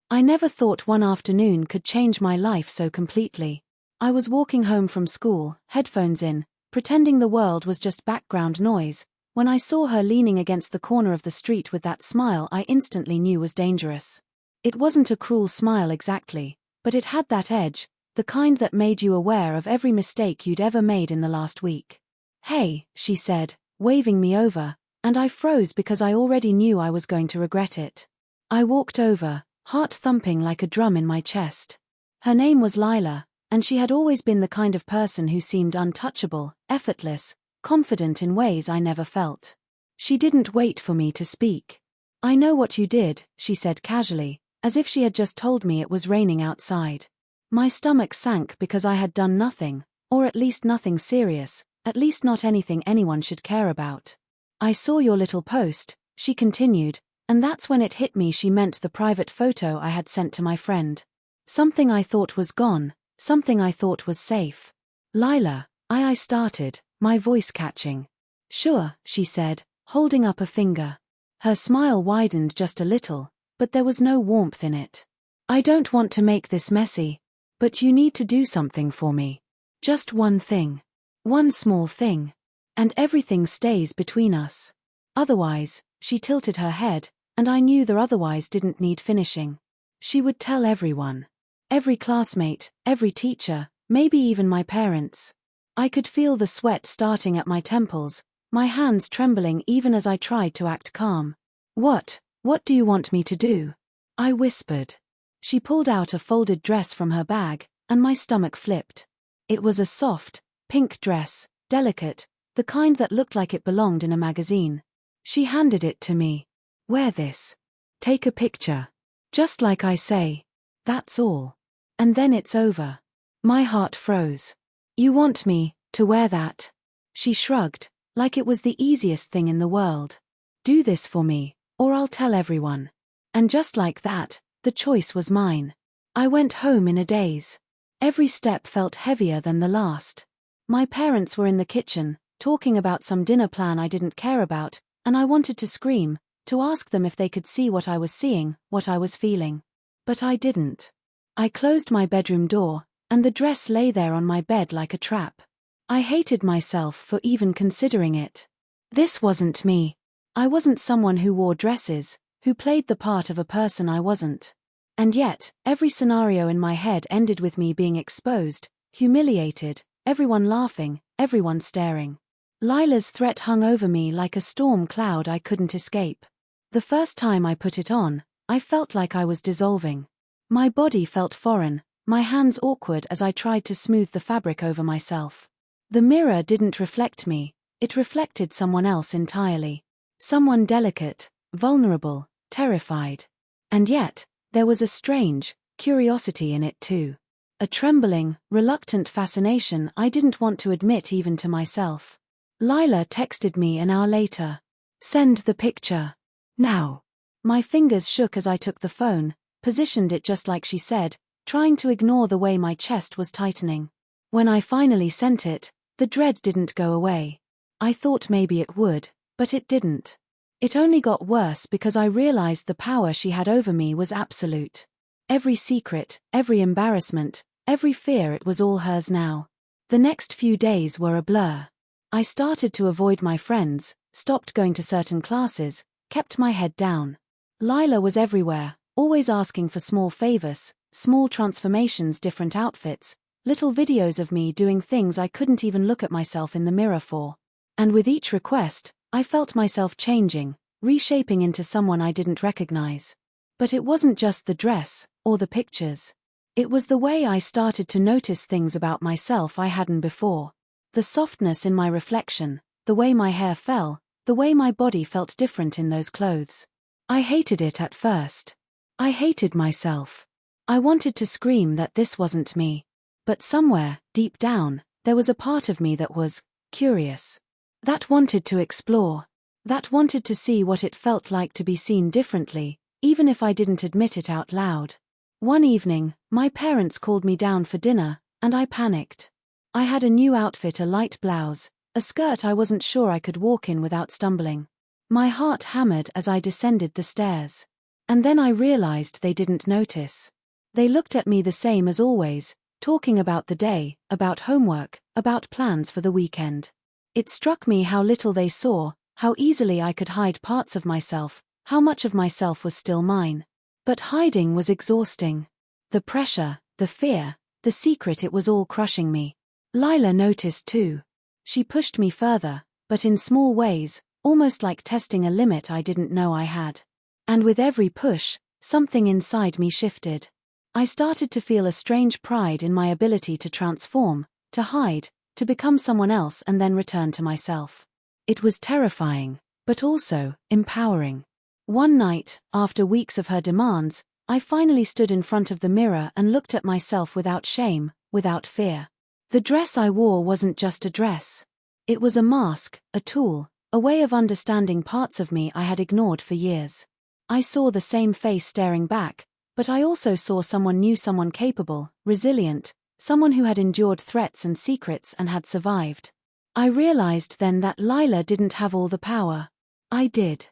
I never thought one afternoon could change my life so completely. I was walking home from school, headphones in, pretending the world was just background noise. When I saw her leaning against the corner of the street with that smile I instantly knew was dangerous. It wasn't a cruel smile exactly, but it had that edge, the kind that made you aware of every mistake you'd ever made in the last week. "Hey," she said, waving me over, and I froze because I already knew I was going to regret it. I walked over, heart thumping like a drum in my chest. Her name was Lila, and she had always been the kind of person who seemed untouchable, effortless, confident in ways I never felt. She didn't wait for me to speak. "I know what you did," she said casually, as if she had just told me it was raining outside. My stomach sank because I had done nothing, or at least nothing serious, at least not anything anyone should care about. "I saw your little post," she continued, and that's when it hit me she meant the private photo I had sent to my friend. Something I thought was gone, something I thought was safe. "Lila," I started, my voice catching. "Sure," she said, holding up a finger. Her smile widened just a little, but there was no warmth in it. "I don't want to make this messy, but you need to do something for me. Just one thing. One small thing. And everything stays between us. Otherwise," she tilted her head, and I knew the otherwise didn't need finishing. "She would tell everyone. Every classmate, every teacher, maybe even my parents." I could feel the sweat starting at my temples, my hands trembling even as I tried to act calm. What do you want me to do?" I whispered. She pulled out a folded dress from her bag, and my stomach flipped. It was a soft, pink dress, delicate, the kind that looked like it belonged in a magazine. She handed it to me. "Wear this. Take a picture. Just like I say. That's all. And then it's over." My heart froze. "You want me to wear that?" She shrugged, like it was the easiest thing in the world. "Do this for me, or I'll tell everyone." And just like that, the choice was mine. I went home in a daze. Every step felt heavier than the last. My parents were in the kitchen, talking about some dinner plan I didn't care about, and I wanted to scream, to ask them if they could see what I was seeing, what I was feeling. But I didn't. I closed my bedroom door, and the dress lay there on my bed like a trap. I hated myself for even considering it. This wasn't me. I wasn't someone who wore dresses, who played the part of a person I wasn't. And yet, every scenario in my head ended with me being exposed, humiliated, everyone laughing, everyone staring. Lila's threat hung over me like a storm cloud I couldn't escape. The first time I put it on, I felt like I was dissolving. My body felt foreign, my hands awkward as I tried to smooth the fabric over myself. The mirror didn't reflect me, it reflected someone else entirely. Someone delicate, vulnerable, terrified. And yet, there was a strange curiosity in it too. A trembling, reluctant fascination I didn't want to admit even to myself. Lila texted me an hour later. "Send the picture. Now." My fingers shook as I took the phone, positioned it just like she said, trying to ignore the way my chest was tightening. When I finally sent it, the dread didn't go away. I thought maybe it would, but it didn't. It only got worse because I realized the power she had over me was absolute. Every secret, every embarrassment, every fear, it was all hers now. The next few days were a blur. I started to avoid my friends, stopped going to certain classes, kept my head down. Lila was everywhere, always asking for small favors, small transformations, different outfits, little videos of me doing things I couldn't even look at myself in the mirror for. And with each request, I felt myself changing, reshaping into someone I didn't recognize. But it wasn't just the dress, or the pictures. It was the way I started to notice things about myself I hadn't before. The softness in my reflection, the way my hair fell, the way my body felt different in those clothes. I hated it at first. I hated myself. I wanted to scream that this wasn't me. But somewhere, deep down, there was a part of me that was curious. That wanted to explore. That wanted to see what it felt like to be seen differently, even if I didn't admit it out loud. One evening, my parents called me down for dinner, and I panicked. I had a new outfit, a light blouse, a skirt I wasn't sure I could walk in without stumbling. My heart hammered as I descended the stairs. And then I realized they didn't notice. They looked at me the same as always, talking about the day, about homework, about plans for the weekend. It struck me how little they saw, how easily I could hide parts of myself, how much of myself was still mine. But hiding was exhausting. The pressure, the fear, the secret, it was all crushing me. Lila noticed too. She pushed me further, but in small ways, almost like testing a limit I didn't know I had. And with every push, something inside me shifted. I started to feel a strange pride in my ability to transform, to hide, to become someone else and then return to myself. It was terrifying, but also empowering. One night, after weeks of her demands, I finally stood in front of the mirror and looked at myself without shame, without fear. The dress I wore wasn't just a dress. It was a mask, a tool, a way of understanding parts of me I had ignored for years. I saw the same face staring back, but I also saw someone new, someone capable, resilient, someone who had endured threats and secrets and had survived. I realized then that Lila didn't have all the power. I did.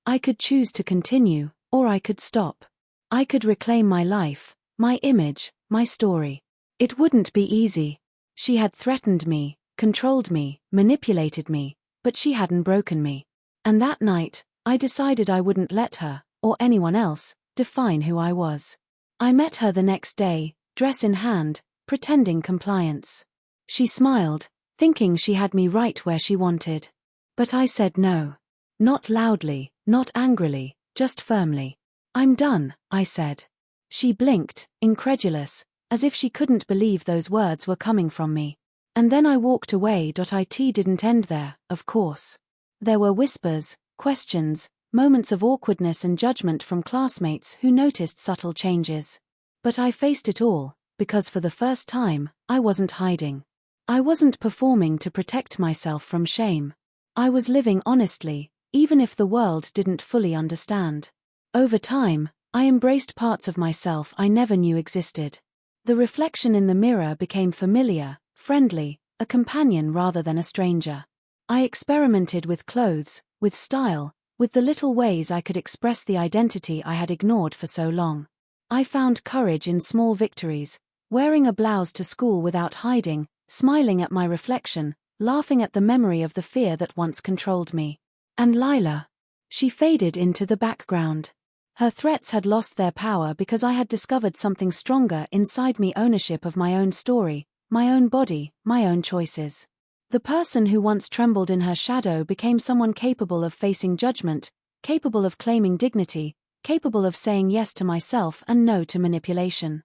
I could choose to continue, or I could stop. I could reclaim my life, my image, my story. It wouldn't be easy. She had threatened me, controlled me, manipulated me, but she hadn't broken me. And that night, I decided I wouldn't let her, or anyone else, define who I was. I met her the next day, dress in hand, pretending compliance. She smiled, thinking she had me right where she wanted. But I said no. Not loudly, not angrily, just firmly. "I'm done," I said. She blinked, incredulous, as if she couldn't believe those words were coming from me. And then I walked away. It didn't end there, of course. There were whispers, questions, moments of awkwardness and judgment from classmates who noticed subtle changes. But I faced it all, because for the first time, I wasn't hiding. I wasn't performing to protect myself from shame. I was living honestly, even if the world didn't fully understand. Over time, I embraced parts of myself I never knew existed. The reflection in the mirror became familiar, friendly, a companion rather than a stranger. I experimented with clothes, with style, with the little ways I could express the identity I had ignored for so long. I found courage in small victories, wearing a blouse to school without hiding, smiling at my reflection, laughing at the memory of the fear that once controlled me. And Lila? She faded into the background. Her threats had lost their power because I had discovered something stronger inside me: ownership of my own story, my own body, my own choices. The person who once trembled in her shadow became someone capable of facing judgment, capable of claiming dignity, capable of saying yes to myself and no to manipulation.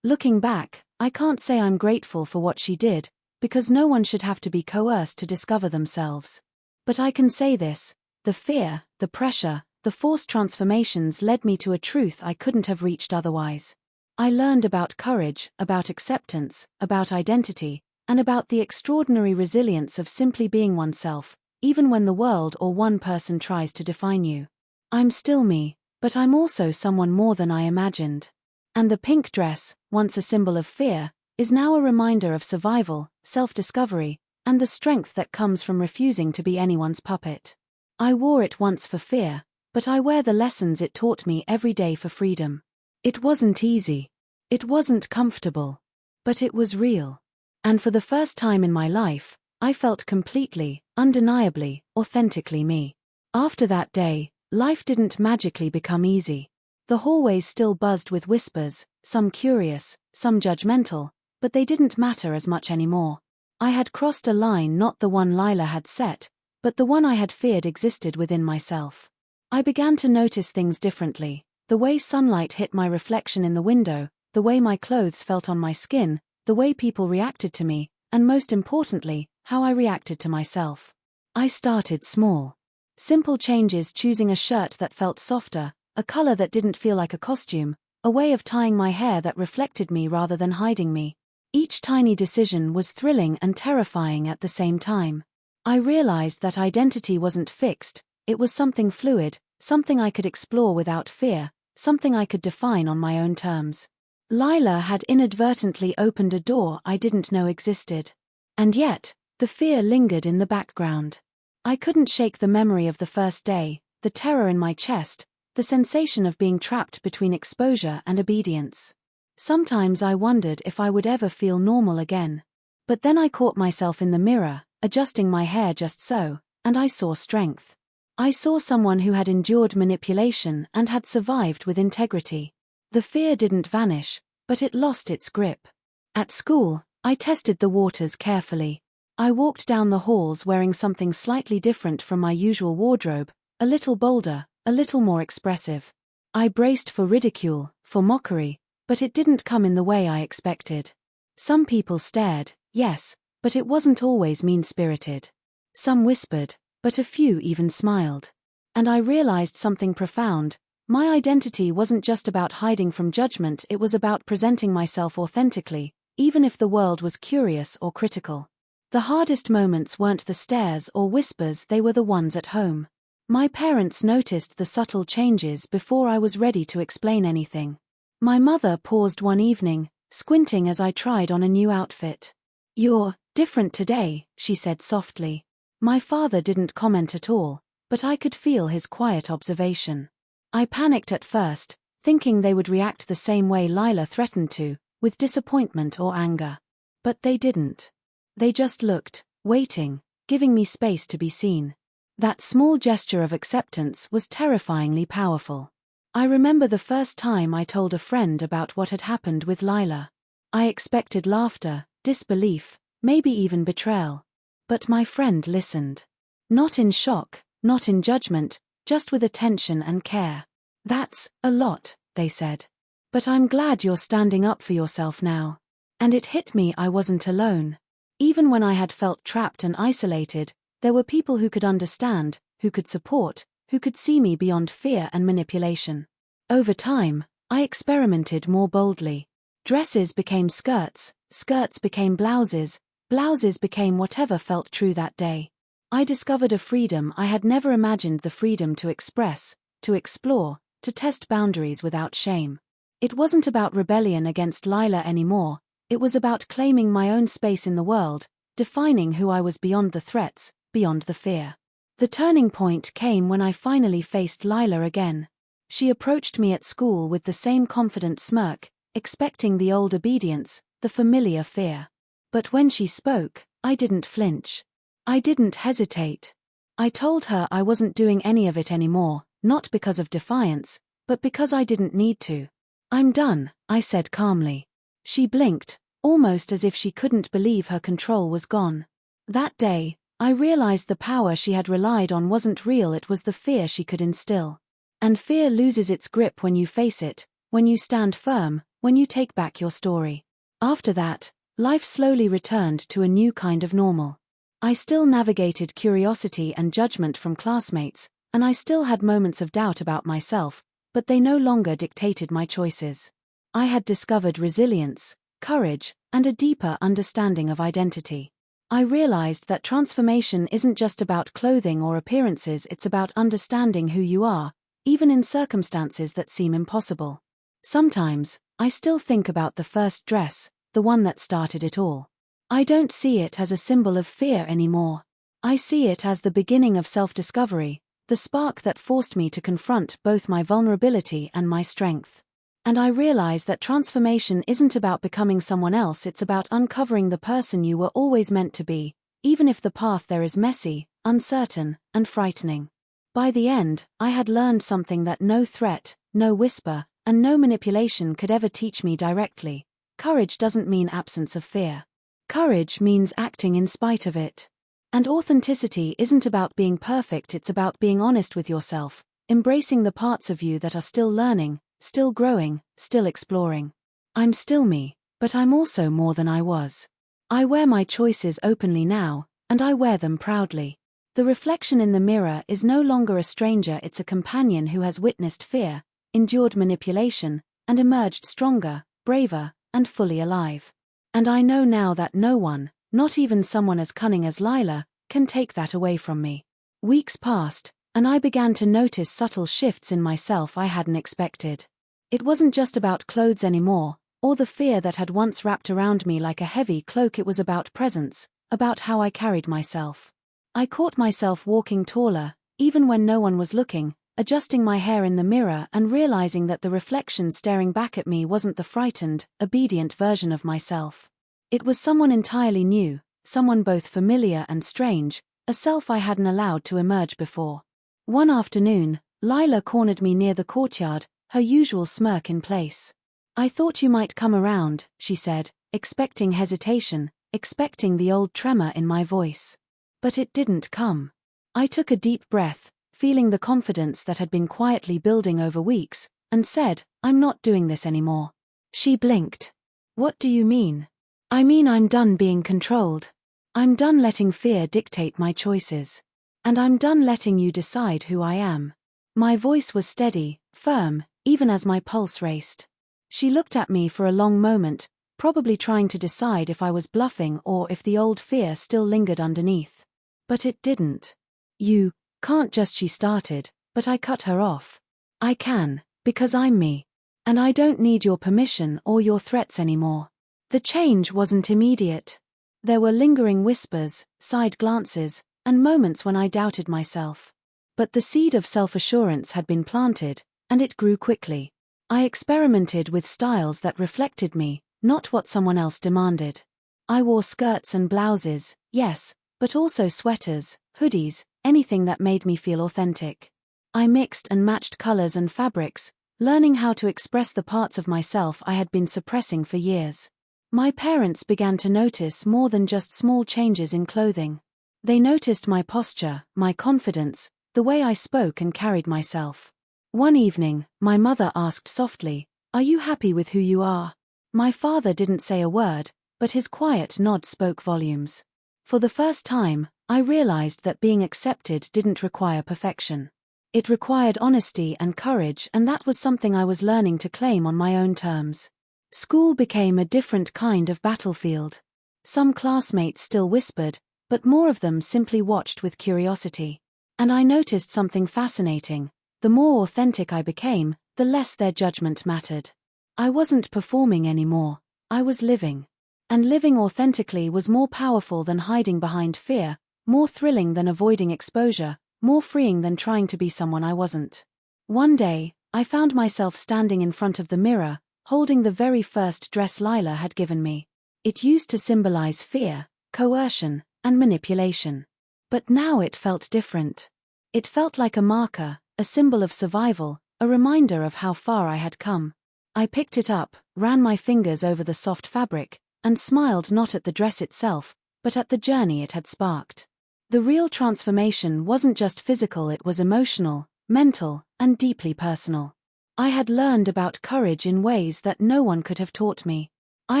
Looking back, I can't say I'm grateful for what she did, because no one should have to be coerced to discover themselves. But I can say this: the fear, the pressure, the forced transformations led me to a truth I couldn't have reached otherwise. I learned about courage, about acceptance, about identity, and about the extraordinary resilience of simply being oneself, even when the world or one person tries to define you. I'm still me, but I'm also someone more than I imagined. And the pink dress, once a symbol of fear, is now a reminder of survival, self-discovery, and the strength that comes from refusing to be anyone's puppet. I wore it once for fear, but I wear the lessons it taught me every day for freedom. It wasn't easy. It wasn't comfortable. But it was real. And for the first time in my life, I felt completely, undeniably, authentically me. After that day, life didn't magically become easy. The hallways still buzzed with whispers, some curious, some judgmental, but they didn't matter as much anymore. I had crossed a line, not the one Lila had set, but the one I had feared existed within myself. I began to notice things differently: the way sunlight hit my reflection in the window, the way my clothes felt on my skin, the way people reacted to me, and most importantly, how I reacted to myself. I started small. Simple changes: choosing a shirt that felt softer, a color that didn't feel like a costume, a way of tying my hair that reflected me rather than hiding me. Each tiny decision was thrilling and terrifying at the same time. I realized that identity wasn't fixed, it was something fluid, something I could explore without fear, something I could define on my own terms. Lila had inadvertently opened a door I didn't know existed. And yet, the fear lingered in the background. I couldn't shake the memory of the first day, the terror in my chest, the sensation of being trapped between exposure and obedience. Sometimes I wondered if I would ever feel normal again. But then I caught myself in the mirror, adjusting my hair just so, and I saw strength. I saw someone who had endured manipulation and had survived with integrity. The fear didn't vanish, but it lost its grip. At school, I tested the waters carefully. I walked down the halls wearing something slightly different from my usual wardrobe, a little bolder, a little more expressive. I braced for ridicule, for mockery, but it didn't come in the way I expected. Some people stared, yes, but it wasn't always mean-spirited. Some whispered, but a few even smiled. And I realized something profound. My identity wasn't just about hiding from judgment, it was about presenting myself authentically, even if the world was curious or critical. The hardest moments weren't the stares or whispers, they were the ones at home. My parents noticed the subtle changes before I was ready to explain anything. My mother paused one evening, squinting as I tried on a new outfit. "You're different today," she said softly. My father didn't comment at all, but I could feel his quiet observation. I panicked at first, thinking they would react the same way Lila threatened to, with disappointment or anger. But they didn't. They just looked, waiting, giving me space to be seen. That small gesture of acceptance was terrifyingly powerful. I remember the first time I told a friend about what had happened with Lila. I expected laughter, disbelief, maybe even betrayal. But my friend listened. Not in shock, not in judgment, just with attention and care. "That's a lot," they said. "But I'm glad you're standing up for yourself now." And it hit me I wasn't alone. Even when I had felt trapped and isolated, there were people who could understand, who could support, who could see me beyond fear and manipulation. Over time, I experimented more boldly. Dresses became skirts, skirts became blouses, blouses became whatever felt true that day. I discovered a freedom I had never imagined, the freedom to express, to explore, to test boundaries without shame. It wasn't about rebellion against Lila anymore, it was about claiming my own space in the world, defining who I was beyond the threats, beyond the fear. The turning point came when I finally faced Lila again. She approached me at school with the same confident smirk, expecting the old obedience, the familiar fear. But when she spoke, I didn't flinch. I didn't hesitate. I told her I wasn't doing any of it anymore, not because of defiance, but because I didn't need to. "I'm done," I said calmly. She blinked, almost as if she couldn't believe her control was gone. That day, I realized the power she had relied on wasn't real, it was the fear she could instill. And fear loses its grip when you face it, when you stand firm, when you take back your story. After that, life slowly returned to a new kind of normal. I still navigated curiosity and judgment from classmates, and I still had moments of doubt about myself, but they no longer dictated my choices. I had discovered resilience, courage, and a deeper understanding of identity. I realized that transformation isn't just about clothing or appearances, it's about understanding who you are, even in circumstances that seem impossible. Sometimes, I still think about the first dress, the one that started it all. I don't see it as a symbol of fear anymore. I see it as the beginning of self-discovery, the spark that forced me to confront both my vulnerability and my strength. And I realize that transformation isn't about becoming someone else, it's about uncovering the person you were always meant to be, even if the path there is messy, uncertain, and frightening. By the end, I had learned something that no threat, no whisper, and no manipulation could ever teach me directly. Courage doesn't mean absence of fear. Courage means acting in spite of it. And authenticity isn't about being perfect, it's about being honest with yourself, embracing the parts of you that are still learning, still growing, still exploring. I'm still me, but I'm also more than I was. I wear my choices openly now, and I wear them proudly. The reflection in the mirror is no longer a stranger, it's a companion who has witnessed fear, endured manipulation, and emerged stronger, braver, and fully alive. And I know now that no one, not even someone as cunning as Lila, can take that away from me. Weeks passed, and I began to notice subtle shifts in myself I hadn't expected. It wasn't just about clothes anymore, or the fear that had once wrapped around me like a heavy cloak, it was about presence, about how I carried myself. I caught myself walking taller, even when no one was looking, adjusting my hair in the mirror and realizing that the reflection staring back at me wasn't the frightened, obedient version of myself. It was someone entirely new, someone both familiar and strange, a self I hadn't allowed to emerge before. One afternoon, Lila cornered me near the courtyard, her usual smirk in place. "I thought you might come around," she said, expecting hesitation, expecting the old tremor in my voice. But it didn't come. I took a deep breath, feeling the confidence that had been quietly building over weeks, and said, "I'm not doing this anymore." She blinked. "What do you mean?" "I mean I'm done being controlled. I'm done letting fear dictate my choices. And I'm done letting you decide who I am." My voice was steady, firm, even as my pulse raced. She looked at me for a long moment, probably trying to decide if I was bluffing or if the old fear still lingered underneath. But it didn't. "You can't just," she started, but I cut her off. "I can, because I'm me. And I don't need your permission or your threats anymore." The change wasn't immediate. There were lingering whispers, side glances, and moments when I doubted myself. But the seed of self-assurance had been planted, and it grew quickly. I experimented with styles that reflected me, not what someone else demanded. I wore skirts and blouses, yes, but also sweaters, hoodies, anything that made me feel authentic. I mixed and matched colors and fabrics, learning how to express the parts of myself I had been suppressing for years. My parents began to notice more than just small changes in clothing. They noticed my posture, my confidence, the way I spoke and carried myself. One evening, my mother asked softly, "Are you happy with who you are?" My father didn't say a word, but his quiet nod spoke volumes. For the first time, I realized that being accepted didn't require perfection. It required honesty and courage, and that was something I was learning to claim on my own terms. School became a different kind of battlefield. Some classmates still whispered, but more of them simply watched with curiosity. And I noticed something fascinating. The more authentic I became, the less their judgment mattered. I wasn't performing anymore, I was living. And living authentically was more powerful than hiding behind fear, more thrilling than avoiding exposure, more freeing than trying to be someone I wasn't. One day, I found myself standing in front of the mirror, holding the very first dress Lila had given me. It used to symbolize fear, coercion, and manipulation. But now it felt different. It felt like a marker, a symbol of survival, a reminder of how far I had come. I picked it up, ran my fingers over the soft fabric, and smiled not at the dress itself, but at the journey it had sparked. The real transformation wasn't just physical, it was emotional, mental, and deeply personal. I had learned about courage in ways that no one could have taught me. I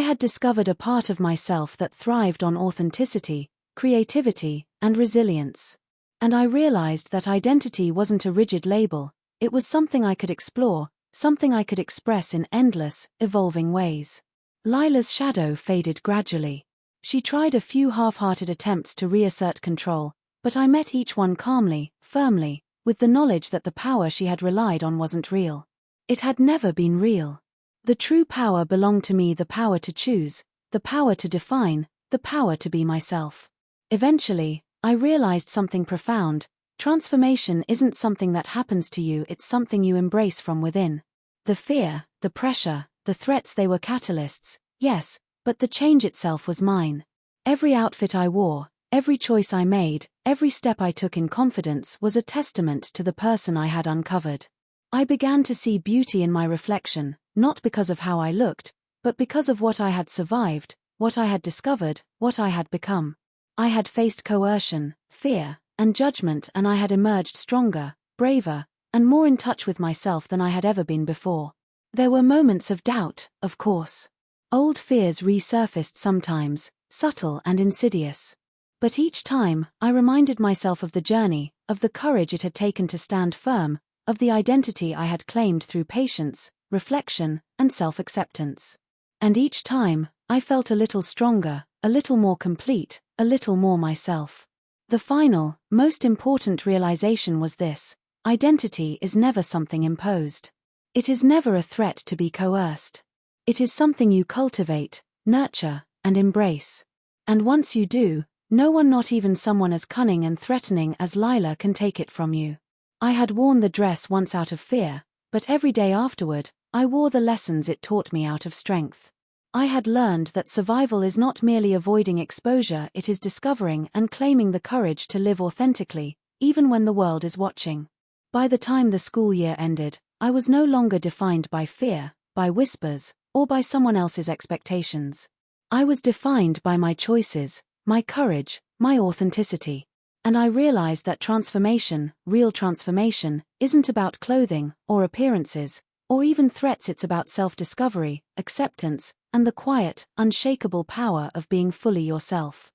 had discovered a part of myself that thrived on authenticity, creativity, and resilience. And I realized that identity wasn't a rigid label, it was something I could explore, something I could express in endless, evolving ways. Lila's shadow faded gradually. She tried a few half-hearted attempts to reassert control, but I met each one calmly, firmly, with the knowledge that the power she had relied on wasn't real. It had never been real. The true power belonged to me, the power to choose, the power to define, the power to be myself. Eventually, I realized something profound. Transformation isn't something that happens to you, it's something you embrace from within. The fear, the pressure, the threats, they were catalysts, yes, but the change itself was mine. Every outfit I wore, every choice I made, every step I took in confidence was a testament to the person I had uncovered. I began to see beauty in my reflection, not because of how I looked, but because of what I had survived, what I had discovered, what I had become. I had faced coercion, fear, and judgment, and I had emerged stronger, braver, and more in touch with myself than I had ever been before. There were moments of doubt, of course. Old fears resurfaced sometimes, subtle and insidious. But each time, I reminded myself of the journey, of the courage it had taken to stand firm, of the identity I had claimed through patience, reflection, and self-acceptance. And each time, I felt a little stronger, a little more complete, a little more myself. The final, most important realization was this: identity is never something imposed. It is never a threat to be coerced. It is something you cultivate, nurture, and embrace. And once you do, no one, not even someone as cunning and threatening as Lila, can take it from you. I had worn the dress once out of fear, but every day afterward, I wore the lessons it taught me out of strength. I had learned that survival is not merely avoiding exposure, it is discovering and claiming the courage to live authentically, even when the world is watching. By the time the school year ended, I was no longer defined by fear, by whispers, or by someone else's expectations. I was defined by my choices, my courage, my authenticity. And I realized that transformation, real transformation, isn't about clothing, or appearances, or even threats. It's about self-discovery, acceptance, and the quiet, unshakable power of being fully yourself.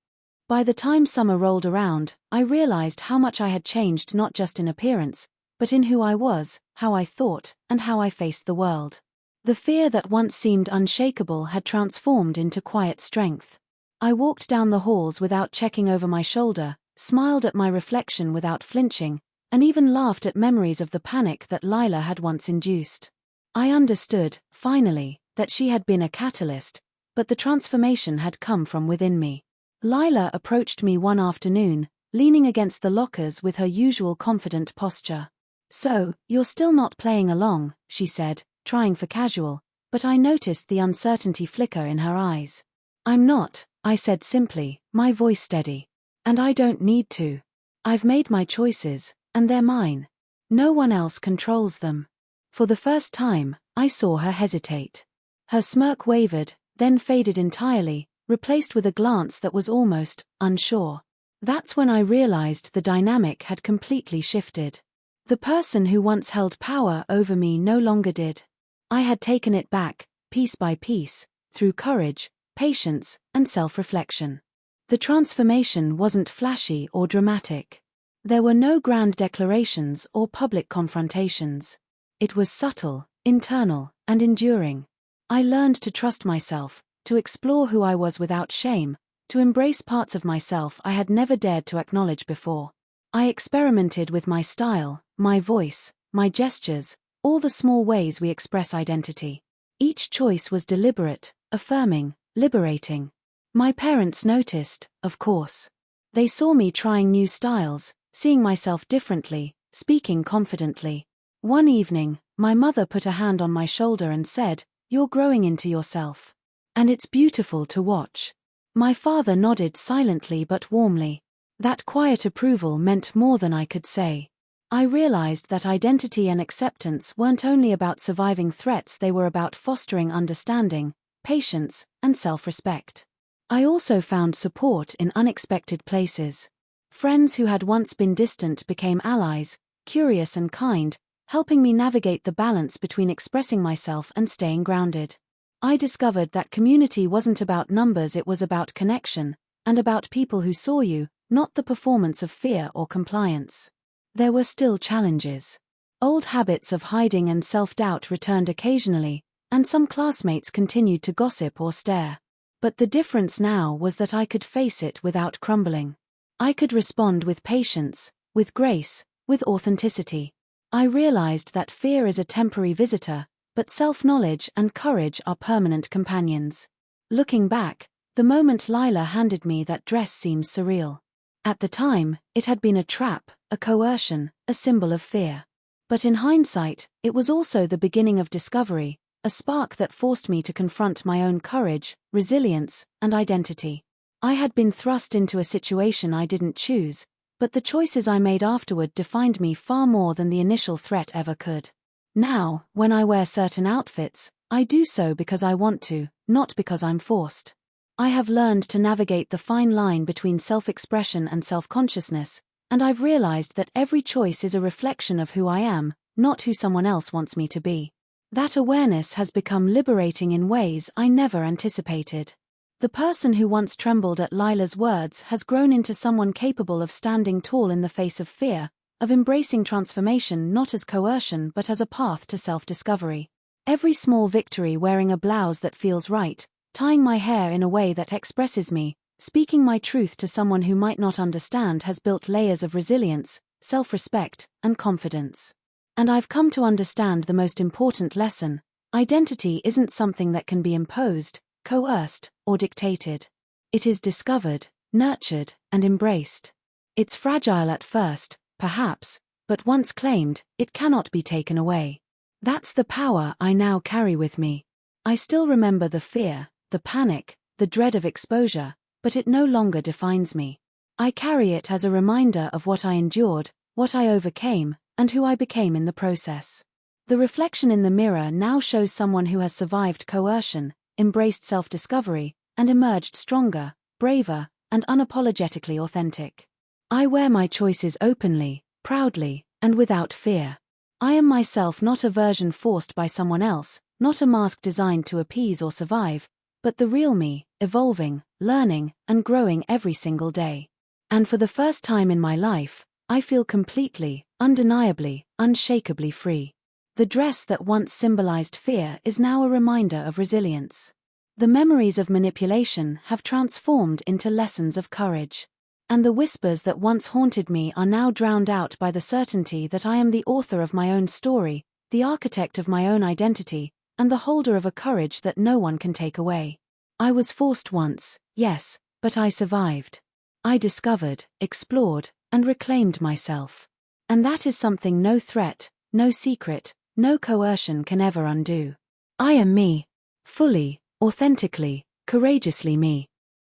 By the time summer rolled around, I realized how much I had changed, not just in appearance, but in who I was, how I thought, and how I faced the world. The fear that once seemed unshakable had transformed into quiet strength. I walked down the halls without checking over my shoulder, smiled at my reflection without flinching, and even laughed at memories of the panic that Lila had once induced. I understood, finally, that she had been a catalyst, but the transformation had come from within me. Lila approached me one afternoon, leaning against the lockers with her usual confident posture. "So, you're still not playing along," she said, trying for casual, but I noticed the uncertainty flicker in her eyes. "I'm not," I said simply, my voice steady. "And I don't need to. I've made my choices, and they're mine. No one else controls them." For the first time, I saw her hesitate. Her smirk wavered, then faded entirely, replaced with a glance that was almost unsure. That's when I realized the dynamic had completely shifted. The person who once held power over me no longer did. I had taken it back, piece by piece, through courage, patience, and self-reflection. The transformation wasn't flashy or dramatic. There were no grand declarations or public confrontations. It was subtle, internal, and enduring. I learned to trust myself, to explore who I was without shame, to embrace parts of myself I had never dared to acknowledge before. I experimented with my style, my voice, my gestures, all the small ways we express identity. Each choice was deliberate, affirming, liberating. My parents noticed, of course. They saw me trying new styles, seeing myself differently, speaking confidently. One evening, my mother put a hand on my shoulder and said, "You're growing into yourself. And it's beautiful to watch." My father nodded silently but warmly. That quiet approval meant more than I could say. I realized that identity and acceptance weren't only about surviving threats, they were about fostering understanding, patience, and self-respect. I also found support in unexpected places. Friends who had once been distant became allies, curious and kind, helping me navigate the balance between expressing myself and staying grounded. I discovered that community wasn't about numbers, it was about connection, and about people who saw you, not the performance of fear or compliance. There were still challenges. Old habits of hiding and self-doubt returned occasionally, and some classmates continued to gossip or stare. But the difference now was that I could face it without crumbling. I could respond with patience, with grace, with authenticity. I realized that fear is a temporary visitor, but self-knowledge and courage are permanent companions. Looking back, the moment Lila handed me that dress seems surreal. At the time, it had been a trap, a coercion, a symbol of fear. But in hindsight, it was also the beginning of discovery, a spark that forced me to confront my own courage, resilience, and identity. I had been thrust into a situation I didn't choose, but the choices I made afterward defined me far more than the initial threat ever could. Now, when I wear certain outfits, I do so because I want to, not because I'm forced. I have learned to navigate the fine line between self-expression and self-consciousness, and I've realized that every choice is a reflection of who I am, not who someone else wants me to be. That awareness has become liberating in ways I never anticipated. The person who once trembled at Lila's words has grown into someone capable of standing tall in the face of fear, of embracing transformation not as coercion but as a path to self-discovery. Every small victory, wearing a blouse that feels right, tying my hair in a way that expresses me, speaking my truth to someone who might not understand, has built layers of resilience, self-respect, and confidence. And I've come to understand the most important lesson: identity isn't something that can be imposed, coerced, or dictated. It is discovered, nurtured, and embraced. It's fragile at first, perhaps, but once claimed, it cannot be taken away. That's the power I now carry with me. I still remember the fear, the panic, the dread of exposure, but it no longer defines me. I carry it as a reminder of what I endured, what I overcame, and who I became in the process. The reflection in the mirror now shows someone who has survived coercion, embraced self-discovery, and emerged stronger, braver, and unapologetically authentic. I wear my choices openly, proudly, and without fear. I am myself, not a version forced by someone else, not a mask designed to appease or survive, but the real me, evolving, learning, and growing every single day. And for the first time in my life, I feel completely, undeniably, unshakably free. The dress that once symbolized fear is now a reminder of resilience. The memories of manipulation have transformed into lessons of courage. And the whispers that once haunted me are now drowned out by the certainty that I am the author of my own story, the architect of my own identity, and the holder of a courage that no one can take away. I was forced once, yes, but I survived. I discovered, explored, and reclaimed myself. And that is something no threat, no secret, no coercion can ever undo. I am me. Fully, authentically, courageously me.